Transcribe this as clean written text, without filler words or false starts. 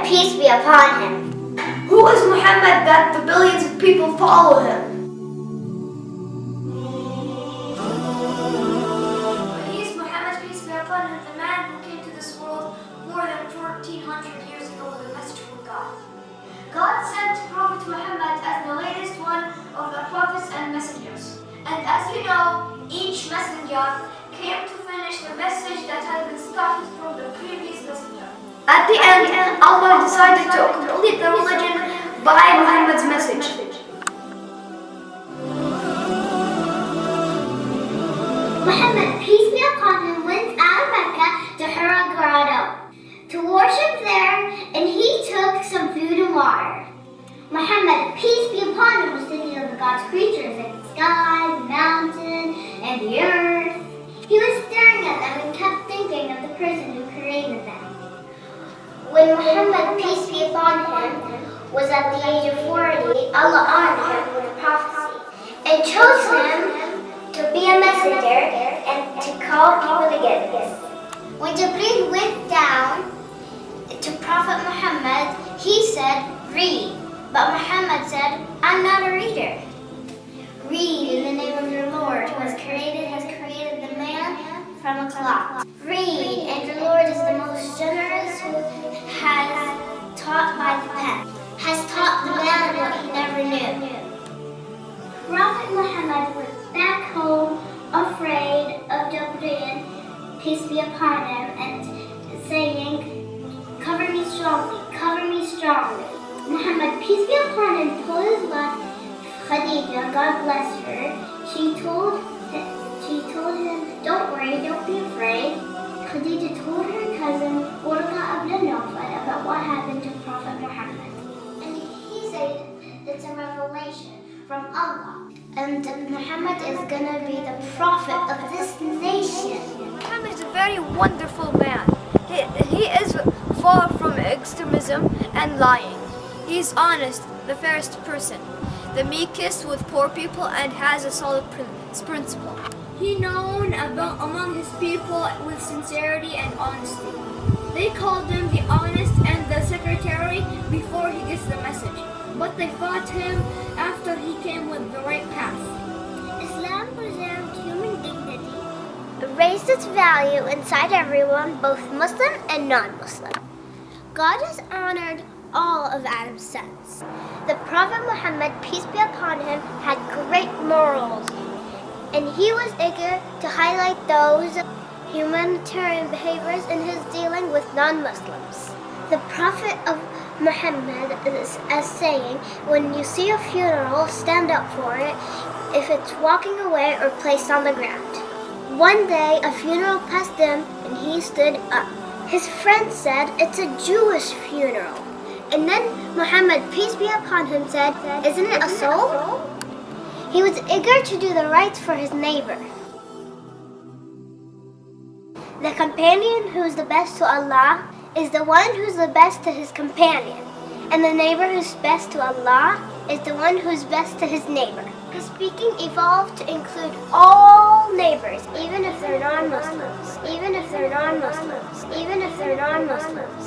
peace be upon him. Who is Muhammad that the billions of people follow him? He is Muhammad, peace be upon him, the man who came to this world more than 1400 years ago with a message from God. God sent Prophet Muhammad as the latest one of the prophets and messengers. And as you know, each messenger came to finish the message that had been started from the previous messenger. At the end, Allah decided to complete the religion by Muhammad's message. Muhammad, peace be upon him, went out of Mecca to Hira Grotto to worship there, and he took some food and water. Muhammad, peace be upon him, was thinking of the God's creatures like the sky, the mountain, and the earth. He was staring at them and kept thinking of the person who created them. When Muhammad, peace be upon him, was at the age of 40, Allah honored him with a prophecy and chose him to be a messenger and to call people to goodness. When Jri went down to Prophet Muhammad, he said, "Read." But Muhammad said, "I'm not a reader." Read in the name of your Lord, who has created the man from a clot. Read, and your Lord is the most generous, who has taught by the pen, has taught the man what he never knew. Prophet Muhammad went back home, afraid of Jri, peace be upon him, and saying, "Cover me strongly, cover me strongly." Muhammad, peace be upon him, told his wife Khadija, God bless her. She told him, "Don't worry, don't be afraid." Khadija told her cousin about what happened to Prophet Muhammad. And he said it's a revelation from Allah. And Muhammad is gonna be the prophet of this nation. Muhammad is a very wonderful man. He is far from extremism and lying. He is honest, the fairest person, the meekest with poor people, and has a solid principle. He known among his people with sincerity and honesty. They called him the honest and the secretary before he gets the message, but they fought him after he came with the right path. Islam preserved human dignity, raised its value inside everyone, both Muslim and non-Muslim. God has honored all of Adam's sons. The Prophet Muhammad, peace be upon him, had great morals, and he was eager to highlight those humanitarian behaviors in his dealing with non-Muslims. The Prophet of Muhammad is as saying, when you see a funeral, stand up for it, if it's walking away or placed on the ground. One day, a funeral passed him, and he stood up. His friend said, "It's a Jewish funeral." And then Muhammad, peace be upon him, said, "Isn't it a soul?" He was eager to do the right for his neighbor. The companion who is the best to Allah is the one who's the best to his companion. And the neighbor who's best to Allah is the one who's best to his neighbor. His speaking evolved to include all neighbors, even if they're non-Muslims, even if they're non-Muslims, even if they're non-Muslims.